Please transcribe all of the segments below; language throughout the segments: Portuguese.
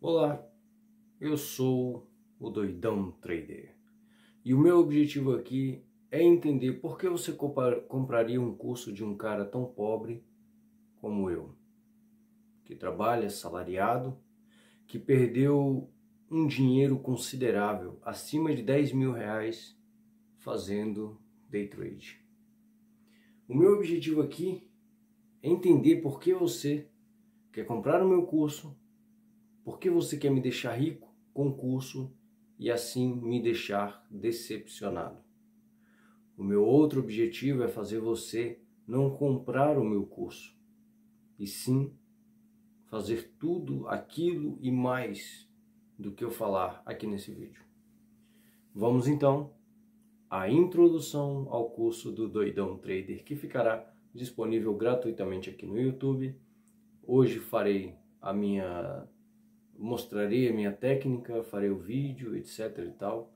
Olá, eu sou o Doidão Trader e o meu objetivo aqui é entender por que você compraria um curso de um cara tão pobre como eu, que trabalha assalariado, que perdeu um dinheiro considerável, acima de 10 mil reais, fazendo day trade. O meu objetivo aqui é entender por que você quer comprar o meu curso, por que você quer me deixar rico com o curso e assim me deixar decepcionado. O meu outro objetivo é fazer você não comprar o meu curso, e sim fazer tudo aquilo e mais do que eu falar aqui nesse vídeo. Vamos então à introdução ao curso do Doidão Trader, que ficará disponível gratuitamente aqui no YouTube. Hoje mostrarei a minha técnica, farei o vídeo, etc e tal,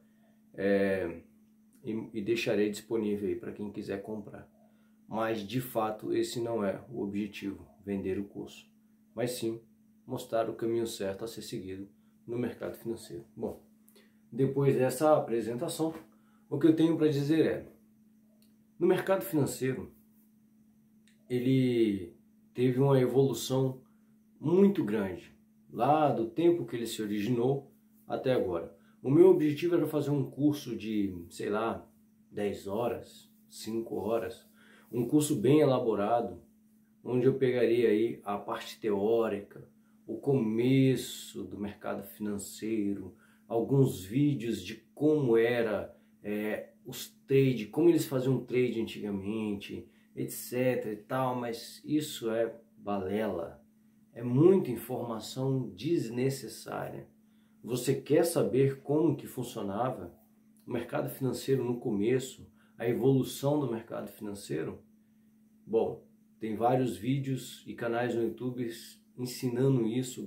e deixarei disponível aí para quem quiser comprar. Mas de fato esse não é o objetivo, vender o curso, mas sim mostrar o caminho certo a ser seguido no mercado financeiro. Bom, depois dessa apresentação, o que eu tenho para dizer é: no mercado financeiro ele teve uma evolução muito grande, lá do tempo que ele se originou até agora. O meu objetivo era fazer um curso de, sei lá, 10 horas, 5 horas, um curso bem elaborado, onde eu pegaria aí a parte teórica, o começo do mercado financeiro, alguns vídeos de como era os trade, como eles faziam trade antigamente, etc e tal, mas isso é balela. É muita informação desnecessária. Você quer saber como que funcionava o mercado financeiro no começo, a evolução do mercado financeiro? Bom, tem vários vídeos e canais no YouTube ensinando isso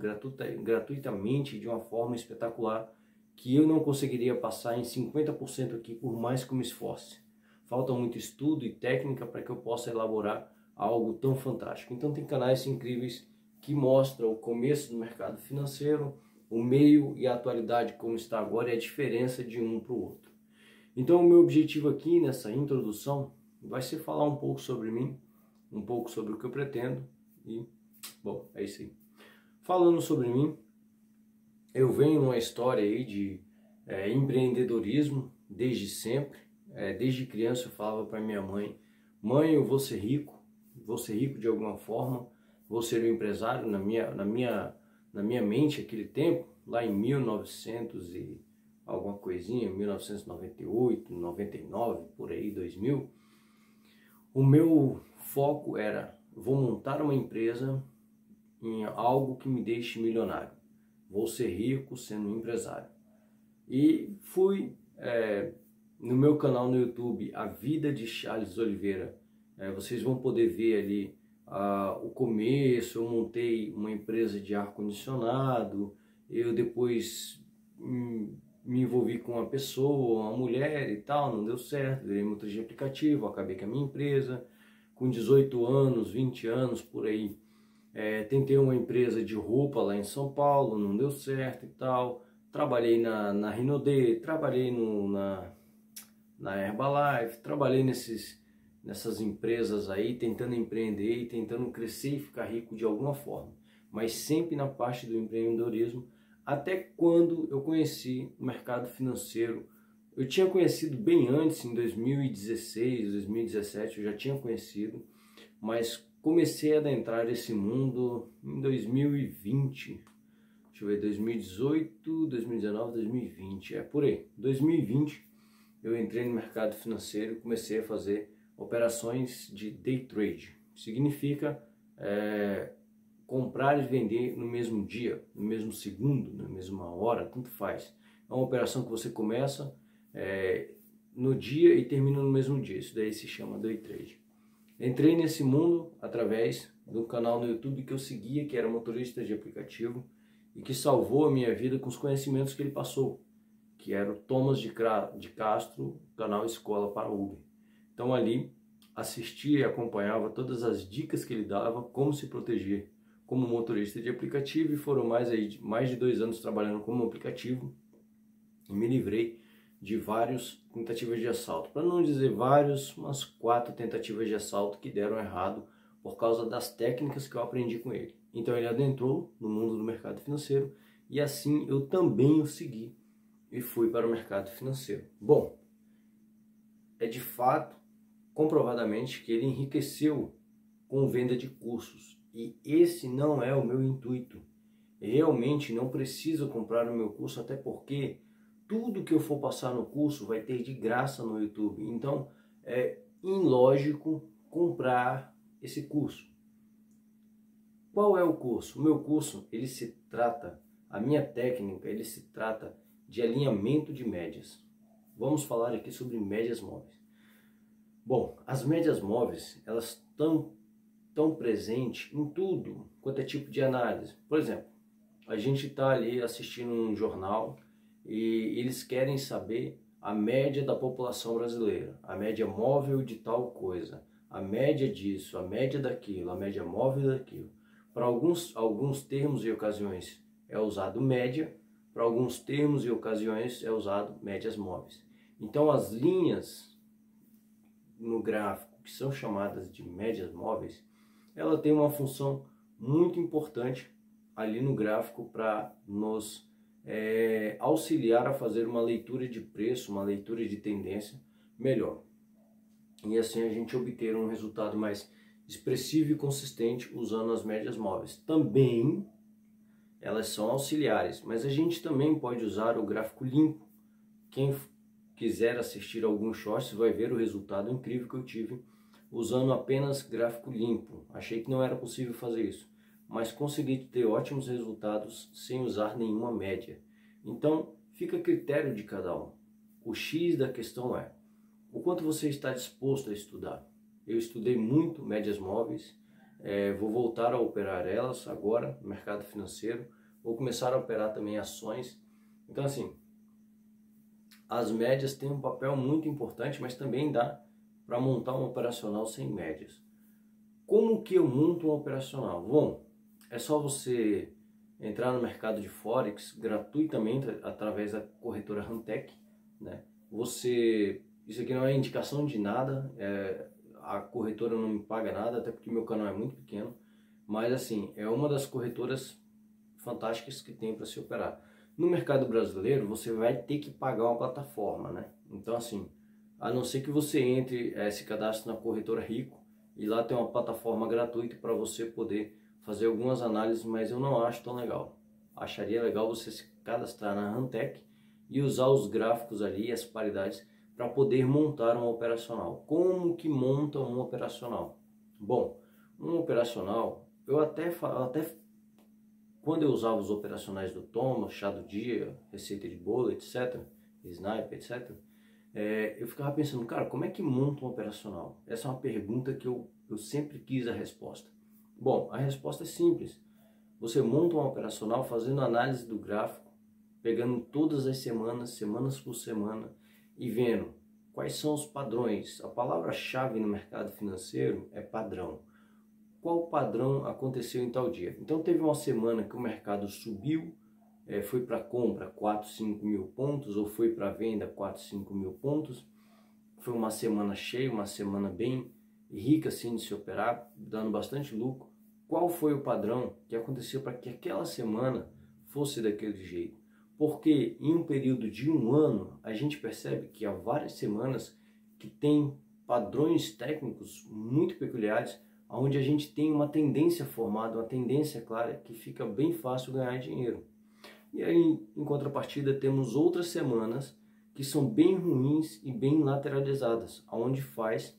gratuitamente de uma forma espetacular, que eu não conseguiria passar em 50% aqui, por mais que eu me esforce. Falta muito estudo e técnica para que eu possa elaborar algo tão fantástico. Então tem canais incríveis que mostram o começo do mercado financeiro, o meio e a atualidade como está agora e a diferença de um para o outro. Então o meu objetivo aqui nessa introdução vai ser falar um pouco sobre mim, um pouco sobre o que eu pretendo e, bom, é isso aí. Falando sobre mim, eu venho numa história aí de empreendedorismo desde sempre. Desde criança eu falava para minha mãe: mãe, eu vou ser rico de alguma forma, vou ser um empresário. Na minha mente, aquele tempo, lá em 1900 e alguma coisinha, 1998, 99, por aí, 2000, o meu foco era: vou montar uma empresa em algo que me deixe milionário, vou ser rico sendo um empresário. E fui no meu canal no YouTube, A Vida de Charles Oliveira. Vocês vão poder ver ali o começo. Eu montei uma empresa de ar-condicionado, eu depois me envolvi com uma pessoa, uma mulher e tal, não deu certo, virei motorista de aplicativo, acabei com a minha empresa. Com 18 anos, 20 anos, por aí, tentei uma empresa de roupa lá em São Paulo, não deu certo e tal. Trabalhei na Rinode, trabalhei na Herbalife, trabalhei nessas empresas aí, tentando empreender e tentando crescer e ficar rico de alguma forma, mas sempre na parte do empreendedorismo, até quando eu conheci o mercado financeiro. Eu tinha conhecido bem antes, em 2016, 2017, eu já tinha conhecido, mas comecei a adentrar esse mundo em 2020, deixa eu ver, 2018, 2019, 2020, por aí, 2020 eu entrei no mercado financeiro e comecei a fazer operações de day trade. Significa comprar e vender no mesmo dia, no mesmo segundo, na mesma hora, tanto faz. É uma operação que você começa no dia e termina no mesmo dia. Isso daí se chama day trade. Entrei nesse mundo através do canal no YouTube que eu seguia, que era motorista de aplicativo, e que salvou a minha vida com os conhecimentos que ele passou, que era o Thomas de Castro, canal Escola para Uber. Então ali assistia e acompanhava todas as dicas que ele dava, como se proteger, como motorista de aplicativo e foram mais de 2 anos trabalhando como aplicativo e me livrei de várias tentativas de assalto. Para não dizer vários, umas 4 tentativas de assalto que deram errado por causa das técnicas que eu aprendi com ele. Então ele adentrou no mundo do mercado financeiro e assim eu também o segui e fui para o mercado financeiro. Bom, é de fato, comprovadamente, que ele enriqueceu com venda de cursos. E esse não é o meu intuito. Realmente não preciso comprar o meu curso, até porque tudo que eu for passar no curso vai ter de graça no YouTube. Então é ilógico comprar esse curso. Qual é o curso? O meu curso, ele se trata, a minha técnica, ele se trata de alinhamento de médias. Vamos falar aqui sobre médias móveis. Bom, as médias móveis, elas estão presentes em tudo quanto é tipo de análise. Por exemplo, a gente está ali assistindo um jornal e eles querem saber a média da população brasileira, a média móvel de tal coisa, a média disso, a média daquilo, a média móvel daquilo. Para alguns termos e ocasiões é usado média, para alguns termos e ocasiões é usado médias móveis. Então as linhas no gráfico, que são chamadas de médias móveis, ela tem uma função muito importante ali no gráfico para nos auxiliar a fazer uma leitura de preço, uma leitura de tendência melhor. E assim a gente obter um resultado mais expressivo e consistente usando as médias móveis. Também elas são auxiliares, mas a gente também pode usar o gráfico limpo. Quem quiser assistir alguns shorts vai ver o resultado incrível que eu tive usando apenas gráfico limpo. Achei que não era possível fazer isso, mas consegui ter ótimos resultados sem usar nenhuma média. Então fica a critério de cada um. O X da questão é o quanto você está disposto a estudar. Eu estudei muito médias móveis, vou voltar a operar elas agora no mercado financeiro, vou começar a operar também ações. Então assim, as médias têm um papel muito importante, mas também dá para montar um operacional sem médias. Como que eu monto um operacional? Bom, é só você entrar no mercado de Forex gratuitamente através da corretora Hantec, né? Isso aqui não é indicação de nada, a corretora não me paga nada, até porque meu canal é muito pequeno, mas assim, é uma das corretoras fantásticas que tem para se operar. No mercado brasileiro, você vai ter que pagar uma plataforma, né? Então assim, a não ser que você entre, se cadastre na corretora Rico, e lá tem uma plataforma gratuita para você poder fazer algumas análises, mas eu não acho tão legal. Acharia legal você se cadastrar na Hantec e usar os gráficos ali, as paridades, para poder montar um operacional. Como que monta um operacional? Bom, um operacional, eu até quando eu usava os operacionais do Thomas, chá do dia, receita de bolo, etc., sniper, etc., eu ficava pensando, cara, como é que monta um operacional? Essa é uma pergunta que eu sempre quis a resposta. Bom, a resposta é simples. Você monta um operacional fazendo análise do gráfico, pegando todas as semanas, semanas por semana, e vendo quais são os padrões. A palavra-chave no mercado financeiro é padrão. Qual padrão aconteceu em tal dia? Então teve uma semana que o mercado subiu, foi para compra 4, 5 mil pontos, ou foi para venda 4, 5 mil pontos. Foi uma semana cheia, uma semana bem rica assim de se operar, dando bastante lucro. Qual foi o padrão que aconteceu para que aquela semana fosse daquele jeito? Porque em um período de um ano, a gente percebe que há várias semanas que tem padrões técnicos muito peculiares, onde a gente tem uma tendência formada, uma tendência clara, que fica bem fácil ganhar dinheiro. E aí, em contrapartida, temos outras semanas que são bem ruins e bem lateralizadas, onde faz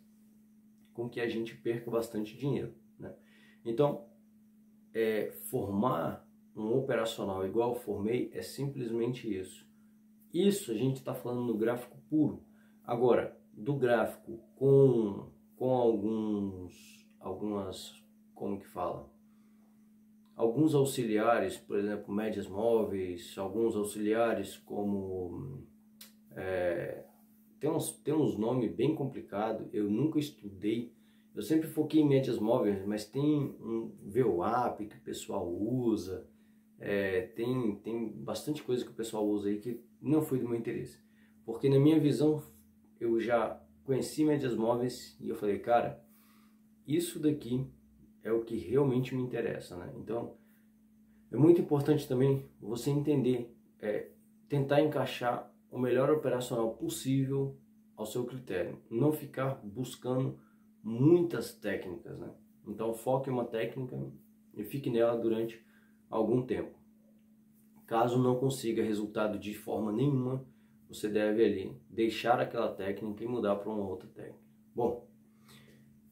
com que a gente perca bastante dinheiro, né? Então, formar um operacional igual eu formei é simplesmente isso. Isso a gente está falando no gráfico puro. Agora, do gráfico com algumas, como que fala? Alguns auxiliares, por exemplo, médias móveis, alguns auxiliares como... tem uns nomes bem complicados, eu nunca estudei, Eu sempre foquei em médias móveis, mas tem um VWAP que o pessoal usa, tem bastante coisa que o pessoal usa aí que não foi do meu interesse. Porque na minha visão, eu já conheci médias móveis e eu falei, cara, isso daqui é o que realmente me interessa, né? Então, é muito importante também você entender, tentar encaixar o melhor operacional possível ao seu critério. Não ficar buscando muitas técnicas, né? Então foque em uma técnica e fique nela durante algum tempo. Caso não consiga resultado de forma nenhuma, você deve ali deixar aquela técnica e mudar para uma outra técnica. Bom,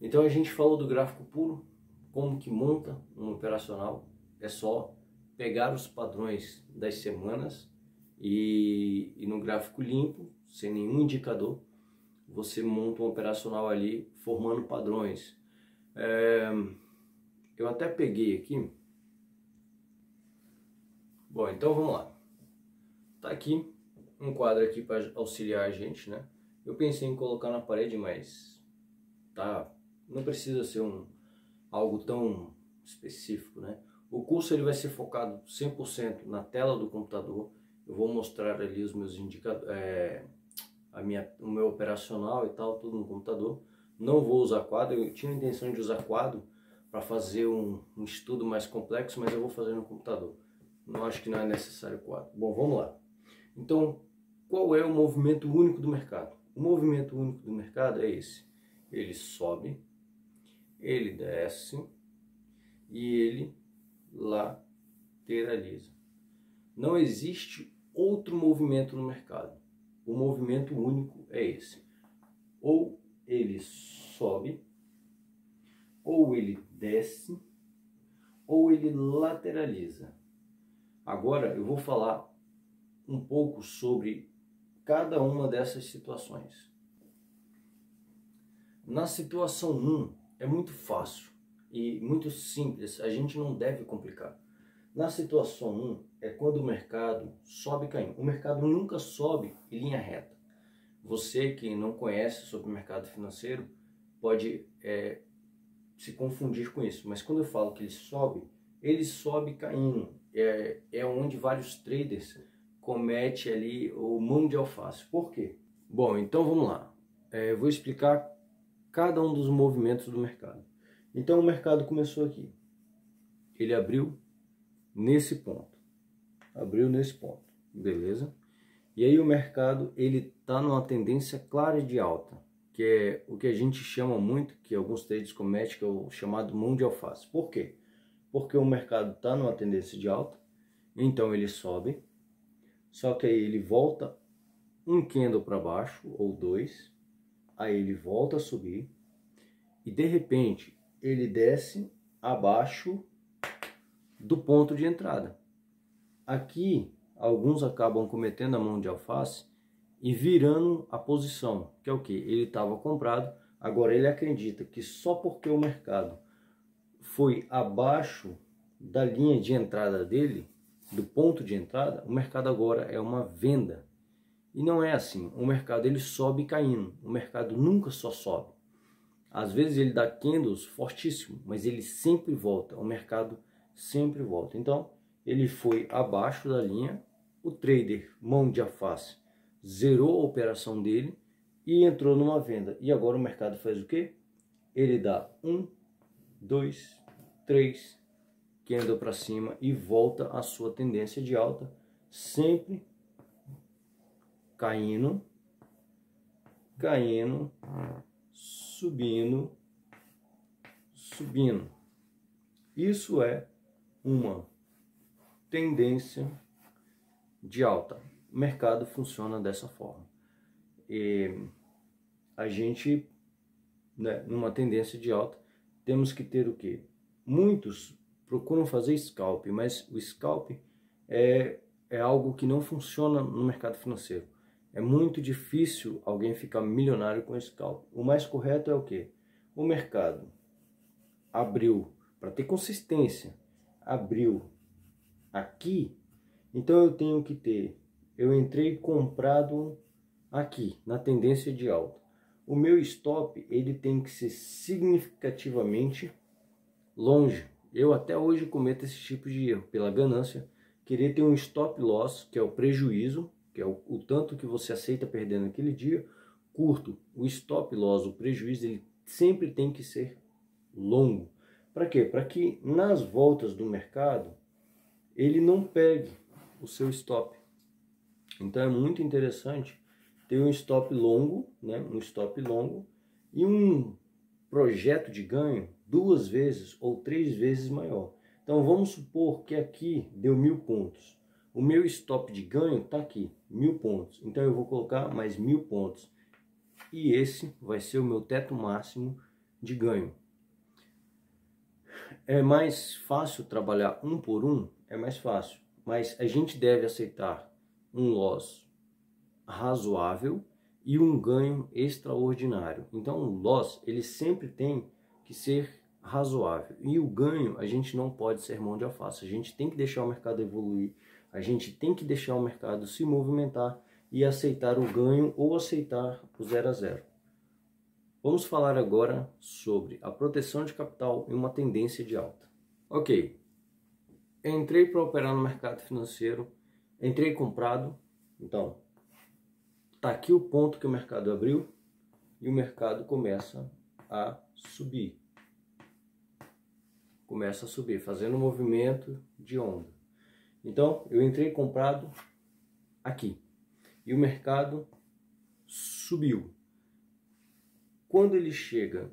então a gente falou do gráfico puro, como que monta um operacional. É só pegar os padrões das semanas e no gráfico limpo, sem nenhum indicador, você monta um operacional ali formando padrões. Eu até peguei aqui. Bom, então vamos lá. Tá aqui um quadro aqui para auxiliar a gente, né? Eu pensei em colocar na parede, mas não precisa ser algo tão específico, né? O curso ele vai ser focado 100% na tela do computador. Eu vou mostrar ali os meus indicadores, o meu operacional e tal, tudo no computador. Não vou usar quadro, eu tinha a intenção de usar quadro para fazer um estudo mais complexo, mas eu vou fazer no computador. Não acho que não é necessário quadro. Bom, vamos lá. Então, qual é o movimento único do mercado? O movimento único do mercado é esse. Ele sobe, ele desce e ele lateraliza. Não existe outro movimento no mercado. O movimento único é esse. Ou ele sobe, ou ele desce, ou ele lateraliza. Agora eu vou falar um pouco sobre cada uma dessas situações. Na situação 1 é muito fácil e muito simples, a gente não deve complicar. Na situação 1 é quando o mercado sobe caindo. O mercado nunca sobe em linha reta. Você que não conhece sobre o mercado financeiro pode se confundir com isso. Mas quando eu falo que ele sobe caindo. É onde vários traders cometem ali o mão de alface. Por quê? Bom, então vamos lá. Eu vou explicar cada um dos movimentos do mercado. Então o mercado começou aqui. Ele abriu nesse ponto. Abriu nesse ponto. Beleza? E aí o mercado ele está numa tendência clara de alta, que é o que a gente chama muito, que alguns traders cometem, que é o chamado mão de alface. Por quê? Porque o mercado está numa tendência de alta, então ele sobe, só que aí ele volta um candle para baixo, ou dois, aí ele volta a subir, e de repente ele desce abaixo do ponto de entrada. Aqui alguns acabam cometendo a mão de alface e virando a posição, que é o que? Ele estava comprado, agora ele acredita que só porque o mercado foi abaixo da linha de entrada dele, do ponto de entrada, o mercado agora é uma venda. E não é assim, o mercado ele sobe caindo, o mercado nunca só sobe. Às vezes ele dá candles fortíssimo, mas ele sempre volta, o mercado sempre volta. Então, ele foi abaixo da linha, o trader, mão de alface, zerou a operação dele e entrou numa venda. E agora o mercado faz o quê? Ele dá 1, 2, 3 candle para cima e volta à sua tendência de alta, sempre caindo, caindo, subindo, subindo. Isso é uma tendência de alta. O mercado funciona dessa forma. E a gente, né, numa tendência de alta, temos que ter o quê? Muitos procuram fazer scalp, mas o scalp é algo que não funciona no mercado financeiro. É muito difícil alguém ficar milionário com scalp. O mais correto é o quê? O mercado abriu, para ter consistência, abriu aqui, então eu tenho que ter, eu entrei comprado aqui, na tendência de alta. o meu stop ele tem que ser significativamente longe. Eu até hoje cometo esse tipo de erro, pela ganância, querer ter um stop loss, que é o prejuízo, que é o tanto que você aceita perder naquele dia, curto. O stop loss, o prejuízo, ele sempre tem que ser longo. Para quê? Para que nas voltas do mercado ele não pegue o seu stop. Então é muito interessante ter um stop longo, né? Um stop longo e um projeto de ganho 2 vezes ou 3 vezes maior. Então vamos supor que aqui deu 1000 pontos. O meu stop de ganho está aqui, 1000 pontos. Então eu vou colocar mais 1000 pontos. E esse vai ser o meu teto máximo de ganho. É mais fácil trabalhar um por um? É mais fácil. Mas a gente deve aceitar um loss razoável e um ganho extraordinário. Então o loss ele sempre tem que ser razoável. E o ganho a gente não pode ser mão de alface. A gente tem que deixar o mercado evoluir. A gente tem que deixar o mercado se movimentar e aceitar o ganho ou aceitar o 0 a 0. Vamos falar agora sobre a proteção de capital em uma tendência de alta. Ok, entrei para operar no mercado financeiro, entrei comprado, então está aqui o ponto que o mercado abriu e o mercado começa a subir. Começa a subir, fazendo um movimento de onda. Então eu entrei comprado aqui e o mercado subiu. Quando ele chega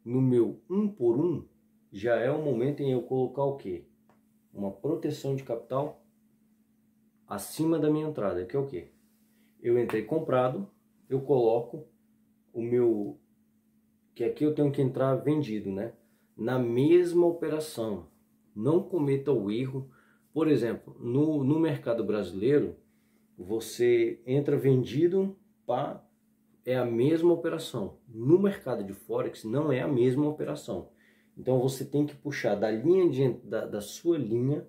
no meu 1 por 1, já é o momento em eu colocar o quê? Uma proteção de capital acima da minha entrada, que é o quê? Eu entrei comprado, eu coloco o meu, que aqui eu tenho que entrar vendido, né? Na mesma operação. Não cometa o erro. Por exemplo, no mercado brasileiro, você entra vendido para... é a mesma operação. No mercado de Forex não é a mesma operação. Então você tem que puxar da linha da sua linha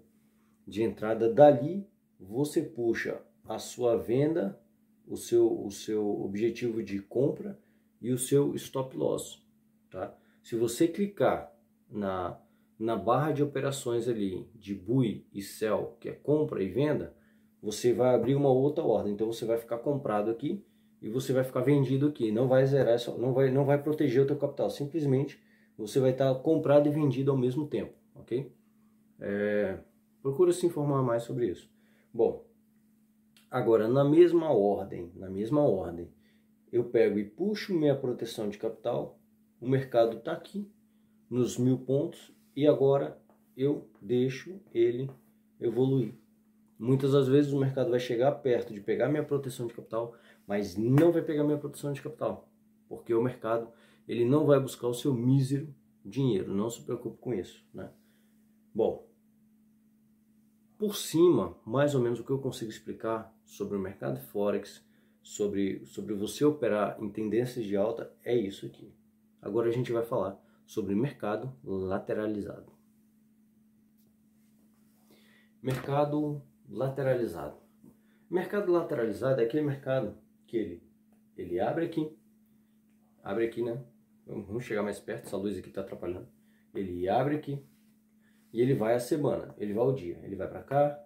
de entrada, dali você puxa a sua venda, o seu objetivo de compra e o seu stop loss. Tá? Se você clicar na barra de operações ali de buy e sell, que é compra e venda, você vai abrir uma outra ordem. Então você vai ficar comprado aqui e você vai ficar vendido aqui. Não vai zerar, não vai proteger o teu capital. Simplesmente você vai estar comprado e vendido ao mesmo tempo, ok? Procura se informar mais sobre isso. Bom, agora na mesma ordem, eu pego e puxo minha proteção de capital. O mercado está aqui nos 1000 pontos e agora eu deixo ele evoluir. Muitas das vezes o mercado vai chegar perto de pegar minha proteção de capital, mas não vai pegar minha proteção de capital, porque o mercado ele não vai buscar o seu mísero dinheiro. Não se preocupe com isso, né? Bom, por cima, mais ou menos o que eu consigo explicar sobre o mercado Forex, sobre você operar em tendências de alta, é isso aqui. Agora a gente vai falar sobre mercado lateralizado. Mercado lateralizado. Mercado lateralizado é aquele mercado que ele abre aqui, né? Vamos chegar mais perto, essa luz aqui está atrapalhando. Ele abre aqui e ele vai a semana, ele vai ao dia. Ele vai para cá,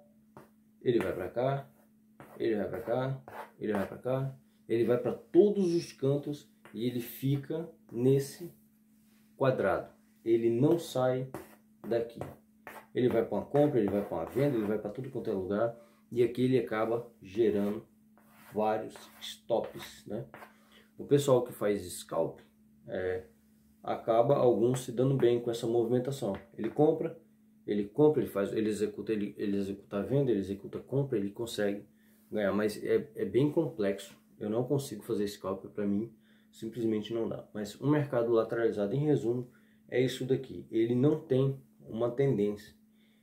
ele vai para cá, ele vai para cá, ele vai para cá, ele vai para todos os cantos e ele fica nesse quadrado. Ele não sai daqui. Ele vai para uma compra, ele vai para uma venda, ele vai para tudo quanto é lugar e aqui ele acaba gerando vários stops, né? O pessoal que faz scalp acaba alguns se dando bem com essa movimentação. Ele compra, ele executa a venda, ele executa a compra, ele consegue ganhar, mas é bem complexo. Eu não consigo fazer scalp, para mim simplesmente não dá. Mas um mercado lateralizado, em resumo, é isso daqui. Ele não tem uma tendência,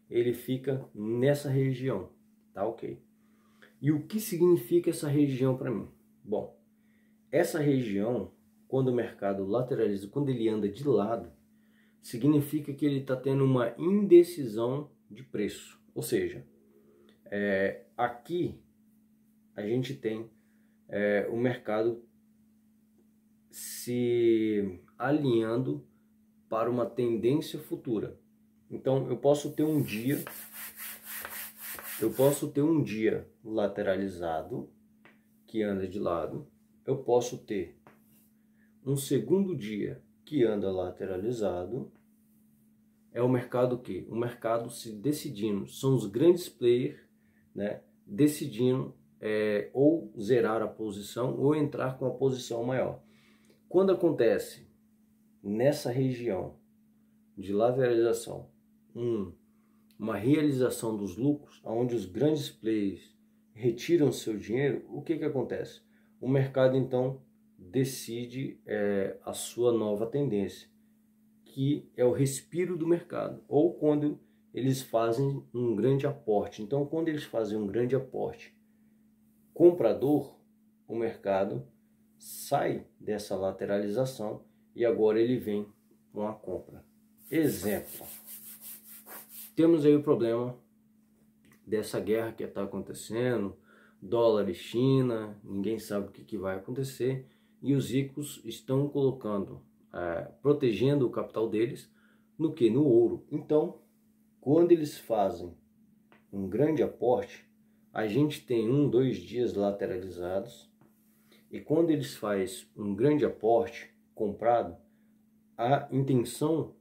ele fica nessa região, tá ok? E o que significa essa região para mim? Bom, essa região, quando o mercado lateraliza, quando ele anda de lado, significa que ele está tendo uma indecisão de preço. Ou seja, aqui a gente tem o mercado se alinhando para uma tendência futura. Então eu posso ter um dia lateralizado que anda de lado, eu posso ter um segundo dia que anda lateralizado. É o mercado que? O mercado se decidindo, são os grandes players, né, decidindo ou zerar a posição ou entrar com a posição maior. Quando acontece nessa região de lateralização uma realização dos lucros, onde os grandes players retiram seu dinheiro, o que acontece? O mercado então decide a sua nova tendência, que é o respiro do mercado, ou quando eles fazem um grande aporte. Então, quando eles fazem um grande aporte comprador, o mercado sai dessa lateralização e agora ele vem com a compra. Exemplo, temos aí o problema dessa guerra que está acontecendo, dólar e China, ninguém sabe o que vai acontecer, e os ricos estão colocando, protegendo o capital deles no que? No ouro. Então, quando eles fazem um grande aporte, a gente tem 2 dias lateralizados, e quando eles fazem um grande aporte comprado, a intenção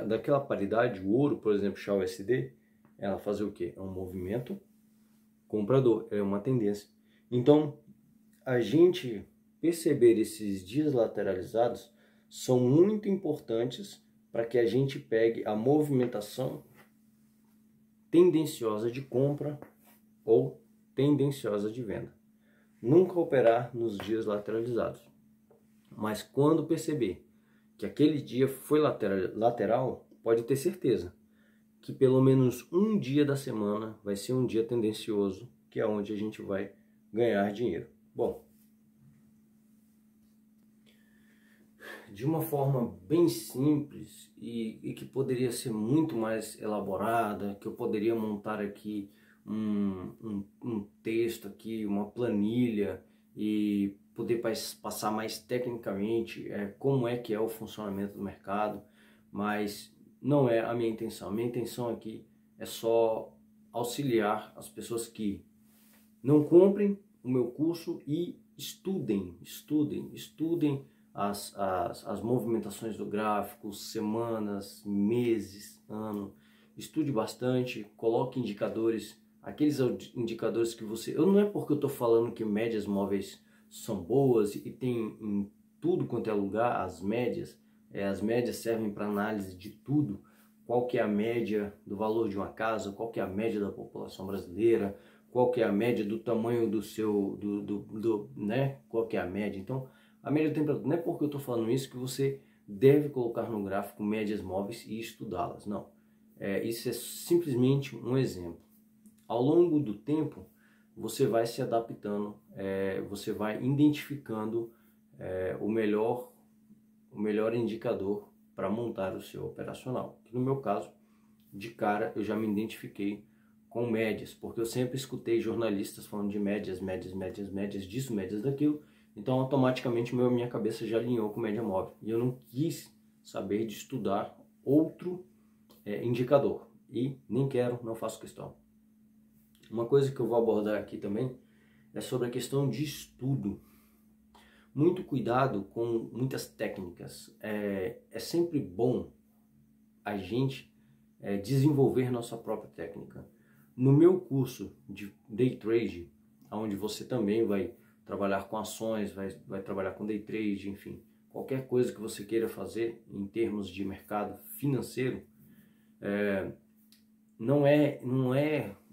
daquela paridade, o ouro, por exemplo, XAU-USD, ela fazer o quê? É um movimento comprador, é uma tendência. Então, a gente perceber esses dias lateralizados são muito importantes para que a gente pegue a movimentação tendenciosa de compra ou tendenciosa de venda. Nunca operar nos dias lateralizados. Mas quando perceber que aquele dia foi lateral, pode ter certeza que pelo menos um dia da semana vai ser um dia tendencioso, que é onde a gente vai ganhar dinheiro. Bom, de uma forma bem simples e que poderia ser muito mais elaborada, que eu poderia montar aqui um texto aqui, uma planilha e poder passar mais tecnicamente como é que é o funcionamento do mercado, mas não é a minha intenção. A minha intenção aqui é só auxiliar as pessoas que não comprem o meu curso e estudem as movimentações do gráfico, semanas, meses, ano. Estude bastante, coloque indicadores, aqueles indicadores que você... Não é porque eu estou falando que médias móveis são boas e tem em tudo quanto é lugar as médias servem para análise de tudo. Qual que é a média do valor de uma casa, qual que é a média da população brasileira, qual que é a média do tamanho do seu, né? Qual que é a média? Então, a média da temperatura, não é porque eu estou falando isso que você deve colocar no gráfico médias móveis e estudá-las, não. Isso é simplesmente um exemplo. Ao longo do tempo, você vai se adaptando, você vai identificando o melhor indicador para montar o seu operacional. No meu caso, de cara, eu já me identifiquei com médias, porque eu sempre escutei jornalistas falando de médias disso, médias daquilo, então automaticamente minha cabeça já alinhou com média móvel, e eu não quis saber de estudar outro indicador, e nem quero, não faço questão. Uma coisa que eu vou abordar aqui também é sobre a questão de estudo. Muito cuidado com muitas técnicas. É sempre bom a gente desenvolver nossa própria técnica. No meu curso de Day Trade, onde você também vai trabalhar com ações, vai trabalhar com Day Trade, enfim, qualquer coisa que você queira fazer em termos de mercado financeiro, não é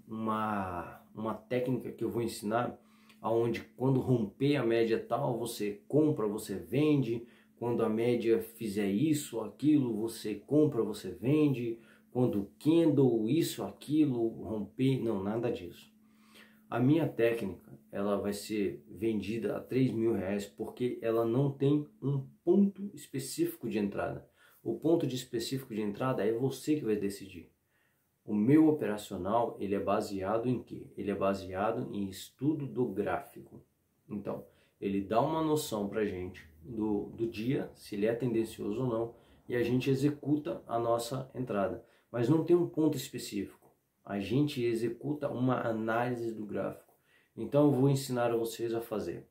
uma técnica que eu vou ensinar onde quando romper a média tal, você compra, você vende, quando a média fizer isso, aquilo, você compra, você vende, quando o candle, isso, aquilo, romper, não, nada disso. A minha técnica, ela vai ser vendida a R$3.000 porque ela não tem um ponto específico de entrada. O ponto específico de entrada é você que vai decidir. O meu operacional, ele é baseado em quê? Ele é baseado em estudo do gráfico. Então, Ele dá uma noção para a gente do dia, se ele é tendencioso ou não, e a gente executa a nossa entrada. Mas não tem um ponto específico. A gente executa uma análise do gráfico. Então eu vou ensinar a vocês a fazer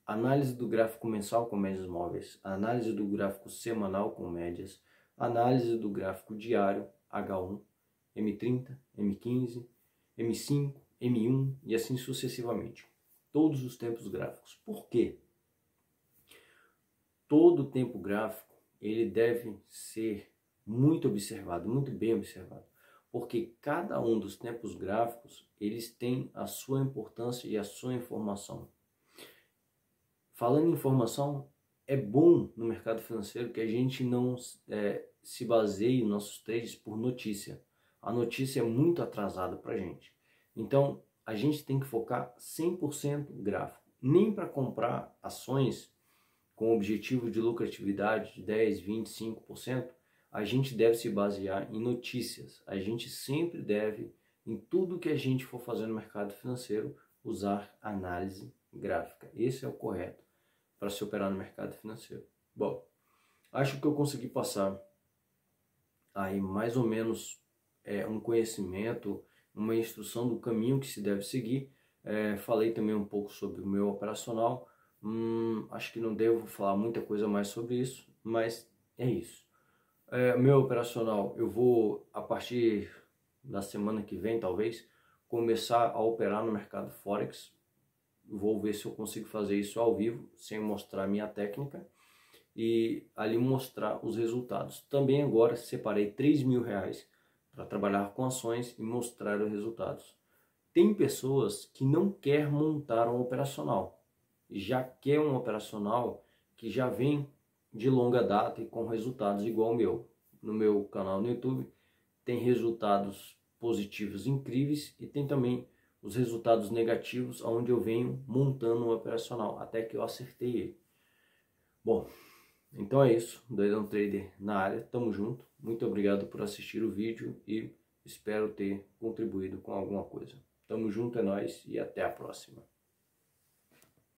análise do gráfico mensal com médias móveis, análise do gráfico semanal com médias, análise do gráfico diário, H1, M30, M15, M5, M1 e assim sucessivamente. Todos os tempos gráficos. Por quê? Todo tempo gráfico ele deve ser muito observado, muito bem observado, porque cada um dos tempos gráficos eles têm a sua importância e a sua informação. Falando em informação, é bom no mercado financeiro que a gente não se baseie nos nossos trades por notícia. A notícia é muito atrasada para a gente. Então, a gente tem que focar 100% gráfico. Nem para comprar ações com objetivo de lucratividade de 10, 25%, a gente deve se basear em notícias. A gente sempre deve, em tudo que a gente for fazer no mercado financeiro, usar análise gráfica. Esse é o correto para se operar no mercado financeiro. Bom, acho que eu consegui passar aí mais ou menos um conhecimento, uma instrução do caminho que se deve seguir. Falei também um pouco sobre o meu operacional. Acho que não devo falar muita coisa mais sobre isso, mas é isso. Meu operacional, eu vou, a partir da semana que vem, talvez, começar a operar no mercado Forex. Vou ver se eu consigo fazer isso ao vivo, sem mostrar minha técnica, e ali mostrar os resultados. Também agora separei R$3.000 para trabalhar com ações e mostrar os resultados. Tem pessoas que não querem montar um operacional, já quer um operacional que já vem de longa data e com resultados igual ao meu. No meu canal no YouTube tem resultados positivos incríveis e tem também os resultados negativos, onde eu venho montando um operacional, até que eu acertei ele. Bom, então é isso, Doidão Trader na área, tamo junto, muito obrigado por assistir o vídeo e espero ter contribuído com alguma coisa. Tamo junto, é nóis e até a próxima.